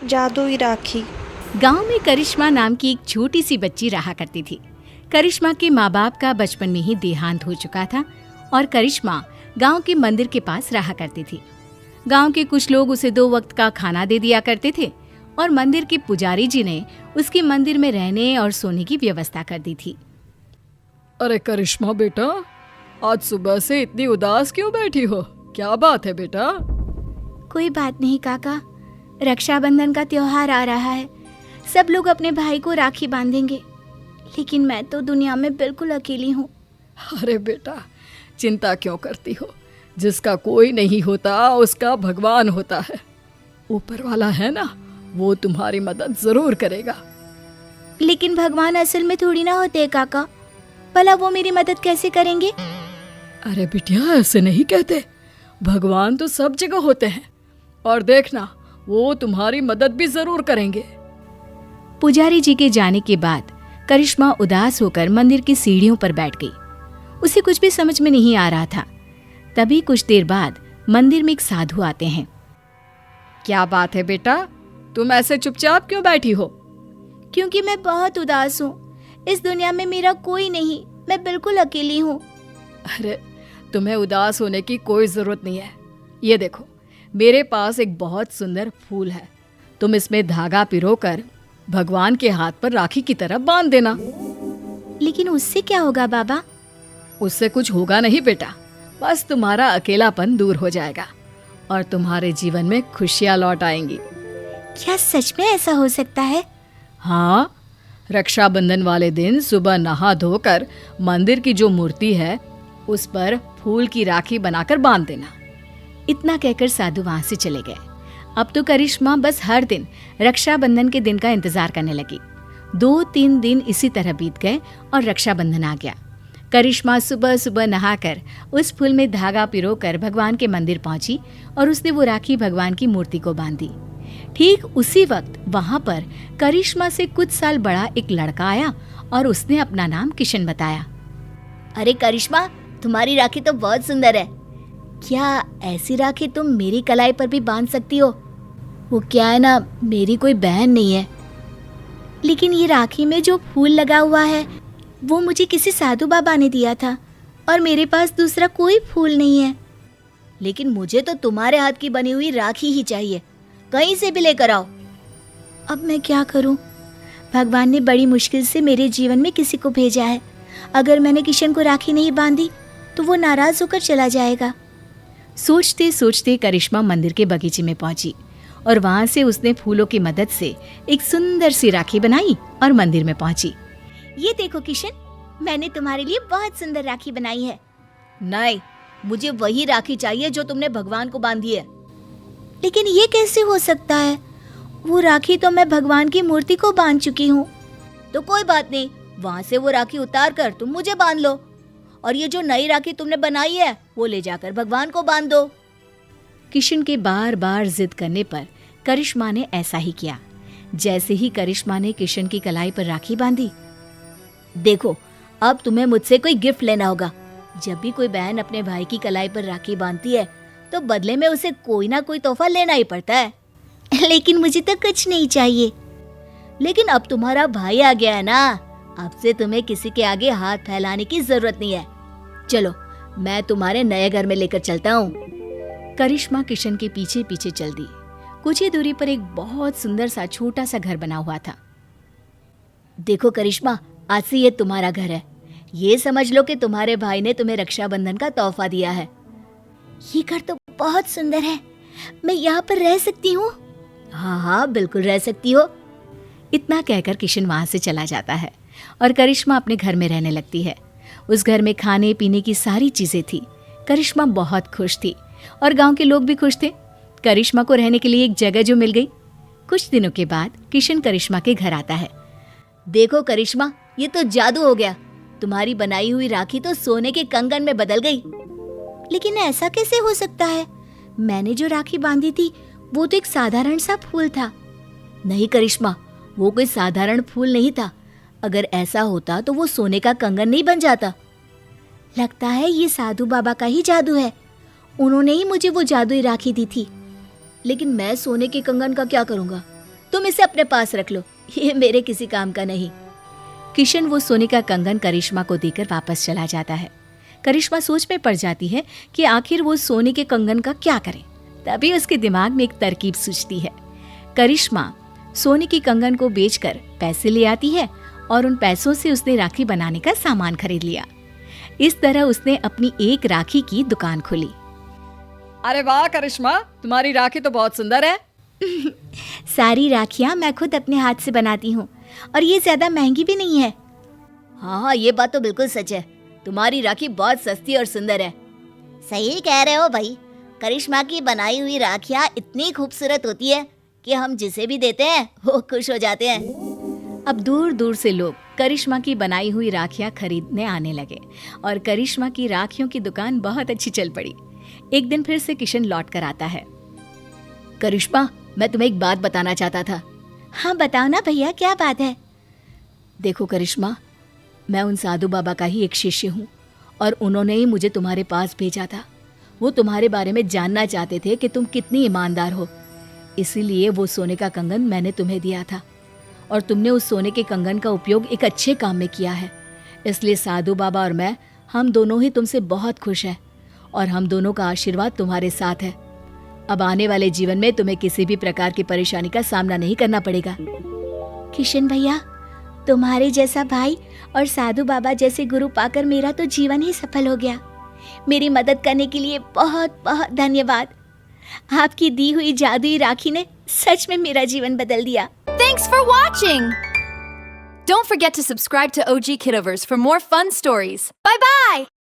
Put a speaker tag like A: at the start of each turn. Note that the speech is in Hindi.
A: जादुई राखी।
B: गांव में करिश्मा नाम की एक छोटी सी बच्ची रहा करती थी। करिश्मा के माँ बाप का बचपन में ही देहांत हो चुका था और करिश्मा गांव के मंदिर के पास रहा करती थी। गांव के कुछ लोग उसे 2 वक्त का खाना दे दिया करते थे और मंदिर के पुजारी जी ने उसके मंदिर में रहने और सोने की व्यवस्था कर दी थी।
C: अरे करिश्मा बेटा, आज सुबह से इतनी उदास क्यों बैठी हो? क्या बात है बेटा?
B: कोई बात नहीं काका, रक्षाबंधन का त्योहार आ रहा है। सब लोग अपने भाई को राखी बांधेंगे, लेकिन मैं तो दुनिया में बिल्कुल अकेली हूँ।
C: अरे बेटा, चिंता क्यों करती हो? जिसका कोई नहीं होता उसका भगवान होता है। ऊपर वाला है ना, वो तुम्हारी मदद जरूर करेगा।
B: लेकिन भगवान असल में थोड़ी ना होते हैं काका, भला वो मेरी मदद कैसे करेंगे?
C: अरे बिटिया, ऐसे नहीं कहते। भगवान तो सब जगह होते हैं और देखना, वो तुम्हारी मदद भी जरूर करेंगे।
B: पुजारी जी के जाने के बाद करिश्मा उदास होकर मंदिर की सीढ़ियों पर बैठ गई। उसे कुछ भी समझ में नहीं आ रहा था। तभी कुछ देर बाद मंदिर में एक साधु आते हैं।
C: क्या बात है बेटा, तुम ऐसे चुपचाप क्यों बैठी हो?
B: क्योंकि मैं बहुत उदास हूँ। इस दुनिया में मेरा कोई नहीं, मैं बिल्कुल अकेली हूँ।
C: अरे तुम्हें उदास होने की कोई जरूरत नहीं है। ये देखो, मेरे पास एक बहुत सुंदर फूल है। तुम इसमें धागा पिरोकर भगवान के हाथ पर राखी की तरह बांध देना।
B: लेकिन उससे क्या होगा बाबा?
C: उससे कुछ होगा नहीं बेटा, बस तुम्हारा अकेलापन दूर हो जाएगा और तुम्हारे जीवन में खुशियां लौट आएंगी।
B: क्या सच में ऐसा हो सकता है?
C: हाँ, रक्षाबंधन वाले दिन सुबह नहा धोकर मंदिर की जो मूर्ति है उस पर फूल की राखी बनाकर बांध देना।
B: इतना कहकर साधु वहां से चले गए। अब तो करिश्मा बस हर दिन रक्षाबंधन के दिन का इंतजार करने लगी। 2-3 दिन इसी तरह बीत गए और रक्षाबंधन आ गया। करिश्मा सुबह सुबह नहाकर उस फूल में धागा पिरोकर भगवान के मंदिर पहुंची और उसने वो राखी भगवान की मूर्ति को बांधी। ठीक उसी वक्त वहां पर करिश्मा से कुछ साल बड़ा एक लड़का आया और उसने अपना नाम किशन बताया।
D: अरे करिश्मा, तुम्हारी राखी तो बहुत सुंदर है। क्या ऐसी राखी तुम मेरी कलाई पर भी बांध सकती हो? वो क्या है ना, मेरी कोई बहन नहीं है।
B: लेकिन ये राखी में जो फूल लगा हुआ है वो मुझे किसी साधु बाबा ने दिया था और मेरे पास दूसरा कोई फूल नहीं है।
D: लेकिन मुझे तो तुम्हारे हाथ की बनी हुई राखी ही चाहिए, कहीं से भी लेकर आओ।
B: अब मैं क्या करूं? भगवान ने बड़ी मुश्किल से मेरे जीवन में किसी को भेजा है। अगर मैंने किशन को राखी नहीं बांधी तो वो नाराज होकर चला जाएगा। सोचते सोचते करिश्मा मंदिर के बगीचे में पहुंची और वहां से उसने फूलों की मदद से एक सुंदर सी राखी बनाई और मंदिर में पहुंची।
D: ये देखो किशन, मैंने तुम्हारे लिए बहुत सुंदर राखी बनाई है। नहीं, मुझे वही राखी चाहिए जो तुमने भगवान को बांधी है।
B: लेकिन ये कैसे हो सकता है? वो राखी तो मैं भगवान की मूर्ति को बांध चुकी हूँ।
D: तो कोई बात नहीं, वहाँ से वो राखी उतार कर तुम मुझे बांध लो और ये जो नई राखी तुमने बनाई है वो ले जाकर भगवान को बांध दो।
B: किशन के बार बार जिद करने पर करिश्मा ने ऐसा ही किया। जैसे ही करिश्मा ने किशन की कलाई पर राखी बांधी,
D: देखो, अब तुम्हें मुझसे कोई गिफ्ट लेना होगा। जब भी कोई बहन अपने भाई की कलाई पर राखी बांधती है तो बदले में उसे कोई ना कोई तोहफा लेना ही पड़ता है।
B: लेकिन मुझे तो कुछ नहीं चाहिए।
D: लेकिन अब तुम्हारा भाई आ गया है ना, अब से तुम्हें किसी के आगे हाथ फैलाने की जरूरत नहीं है। चलो, मैं तुम्हारे नए घर में लेकर चलता हूँ।
B: करिश्मा किशन के पीछे पीछे चल दी। कुछ ही दूरी पर एक बहुत सुंदर सा छोटा सा घर बना हुआ था।
D: देखो करिश्मा, आज से ये तुम्हारा घर है। ये समझ लो कि तुम्हारे भाई ने तुम्हें रक्षाबंधन का तोहफा दिया है।
B: ये घर तो बहुत सुंदर है, मैं यहाँ पर रह सकती हूँ?
D: हाँ हाँ, बिल्कुल रह सकती हो।
B: इतना कहकर किशन वहां से चला जाता है और करिश्मा अपने घर में रहने लगती है। उस घर में खाने पीने की सारी चीजें थी। करिश्मा बहुत खुश थी और गांव के लोग भी खुश थे। करिश्मा को रहने के लिए एक जगह जो मिल गई। कुछ दिनों के बाद किशन करिश्मा के घर आता है।
D: देखो करिश्मा, ये तो जादू हो गया। तुम्हारी बनाई हुई राखी तो सोने के कंगन में बदल गई।
B: लेकिन ऐसा कैसे हो सकता है? मैंने जो राखी बांधी थी वो तो एक साधारण सा फूल था।
D: नहीं करिश्मा, वो कोई साधारण फूल नहीं था। अगर ऐसा होता तो वो सोने का कंगन नहीं बन जाता।
B: लगता है ये साधु बाबा का ही जादू है। उन्होंने ही मुझे वो जादुई राखी दी थी।
D: लेकिन मैं सोने के कंगन का क्या करूंगा? तुम इसे अपने पास रख लो, ये मेरे किसी काम का नहीं।
B: किशन वो सोने का कंगन करिश्मा को देकर वापस चला जाता है। करिश्मा सोच में पड़ जाती है कि आखिर वो सोने के कंगन का क्या करे। तभी उसके दिमाग में एक तरकीब सूझती है। करिश्मा सोने की कंगन को बेचकर पैसे ले आती है और उन पैसों से उसने राखी बनाने का सामान खरीद लिया। इस तरह उसने अपनी एक राखी की दुकान खोली।
C: अरे वाह करिश्मा, तुम्हारी राखी तो बहुत सुंदर है।
D: सारी राखियां मैं खुद अपने हाथ से बनाती हूँ और ये ज्यादा महंगी भी नहीं है। हाँ, ये बात तो बिल्कुल सच है। तुम्हारी राखी बहुत सस्ती और सुंदर है। सही कह रहे हो भाई। करिश्मा की बनाई हुई राखियां इतनी खूबसूरत होती है कि हम जिसे भी देते हैं वो खुश हो जाते हैं।
B: अब दूर दूर से लोग करिश्मा की बनाई हुई राखियां खरीदने आने लगे और करिश्मा की राखियों की दुकान बहुत अच्छी चल पड़ी। एक दिन फिर से किशन लौट कर आता है।
C: करिश्मा, मैं तुम्हें एक बात बताना चाहता था।
D: हाँ बताओ ना भैया, क्या बात है?
C: देखो करिश्मा, मैं उन साधु बाबा का ही एक शिष्य हूँ और उन्होंने ही मुझे तुम्हारे पास भेजा था। वो तुम्हारे बारे में जानना चाहते थे कि तुम कितनी ईमानदार हो, इसीलिए वो सोने का कंगन मैंने तुम्हें दिया था और तुमने उस सोने के कंगन का उपयोग एक अच्छे काम में किया है। इसलिए साधु बाबा और मैं, हम दोनों ही तुमसे बहुत खुश हैं और हम दोनों का आशीर्वाद तुम्हारे साथ है। अब आने वाले जीवन में तुम्हें किसी भी प्रकार की परेशानी का सामना नहीं करना पड़ेगा।
D: किशन भैया, तुम्हारे जैसा भाई और साधु बाबा जैसे गुरु पाकर मेरा तो जीवन ही सफल हो गया। मेरी मदद करने के लिए बहुत बहुत धन्यवाद। आपकी दी हुई जादुई राखी ने सच में मेरा जीवन बदल दिया।
A: Thanks for watching! Don't forget to subscribe to OG Kidovers for more fun stories. Bye-bye!